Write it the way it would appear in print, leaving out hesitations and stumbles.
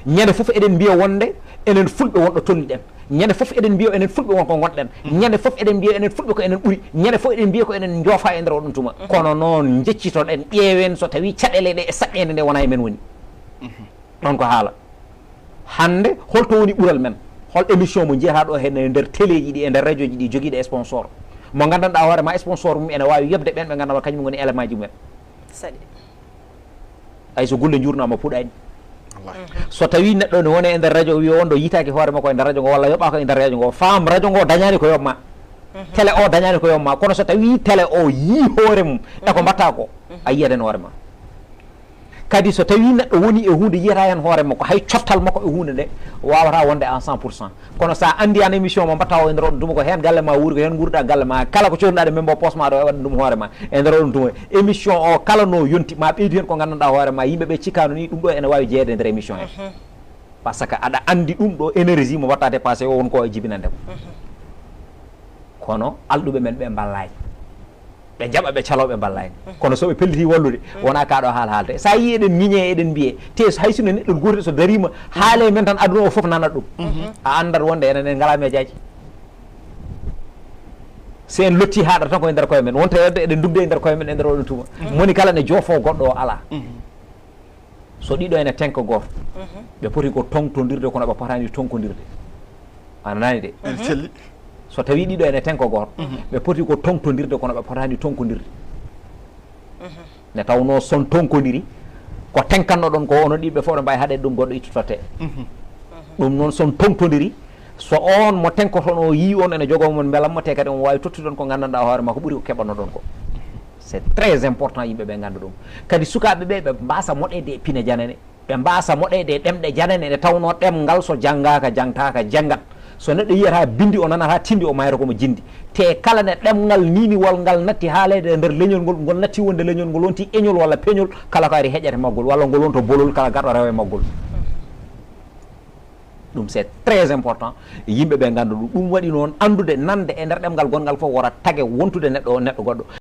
ñande fof eden biya wonde enen fulbe wonɗo tolniɗen ñande fof eden biya enen fulbe wonko gonɗen ñande fof eden biya enen fulbe ko enen ɓuri ñande fof eden biya ko enen joofa e nder oɗum tuma kono noon jeccitoɗen ƴeewen so tawi caɗele ɗe e saɗɗede nde wona e men woni ɗon ko haala hande holto woni ɓural men hol émission mo jeyata ɗo hen e nder téléji ɗi e nder radio ji ɗi joguiɗe sponsor mo gandanɗa hoorema sponsor mum ene wawi yebde ɓen ɓe ganduɗa kañum goni élément ji mumen saɗi ay so gulle jurnama puɗani so tawi neɗɗo ne woni e nder radio wi on ɗo yitaki hoore makko e nder radio ngo walla yoɓa ko e nder radio ngo faam radio ngo dañani ko yobma télé o dañani ko yobma kono so tawi télé o yi hoore mum e ko mbatta ko a yiyaden hoore ma kadi so tawi neɗɗo woni e hunde yiyata hen hoore makko hay cottal makko e hunde nde wawata wonde en 100% kono sa andi an émission mo mbatta o e nder oɗum tuma ko hen galle ma wuuri ko hen guurɗa galle ma kala ko cohluɗa même bo poste ma ɗo e waɗa ɗum hoore ma e nder oɗum tuma émission o kala no yonti ma ɓeydu hen ko gandanɗa hoore ma yimɓeɓe cikkano ni ɗum ɗo ene wawi jeeyede e nder émission he par ce que aɗa andi ɗum ɗo énergie mo watta dépassé o wonko e jibinandemo kono alɗuɓe men ɓe ballani ɓe jaɓa ɓe caloɓe ballani kono soɓe pelliti wallude wona kaɗo haal haalde sa yi eɗen ñiñe eɗen mbiye te hay sino neɗɗo goto so darima haale men tan aduna o foof nanat ɗum a andat wonde enen en ngala miijaji si en lotti haɗata tan koye nder koye men wonta yedde eɗen dugde e nder koye men e nder oɗo tuma moni kala ne joofo goɗɗo o ala so ɗiɗo ene tenka goto ɓe poti ko tongtodirde kono ɓe potani tonkodirde anani de so tawi ɗiɗo ene tenko goto ɓe poti ko tongtodirde kono ɓe potani tonkodirde ne tawno son tonkodiri ko tenkanno ɗon ko onon ɗiɓe fof ɓe mbawi haɗe ɗum goɗɗo ittotote ɗum noon son tongtodiri so on mo tenkoton o yi on ene jogo mon belammo te kadi on wawi tottuɗon ko gandanɗa hoore ma ko ɓuuri ko keɓanno ɗon ko c'est très important yimɓe ɓe ganda ɗum kadi sukaɓe ɓe ɓe mbasa moɗede e pine janane ɓe mbasa moɗede e ɗemɗe janane nde tawno ɗemgal so janggaka jangtaka janggat so neɗɗo yiyata bindi o nanata tindi o mayra komo jindi te kala ne ɗemgal niniwol ngal natti haalede e nder leñol ngol ngol natti wonde leñol ngol wonti eñol walla peñol kala ko ari heƴete maggol walla ngol wonto bolol kala garɗo rewe maggol ɗum c'est très important yimɓe ɓe ganda ɗum ɗum waɗi noon andude nande e nder ɗemgal gongal fof wora tage wontude neɗɗo o neɗɗo goɗɗo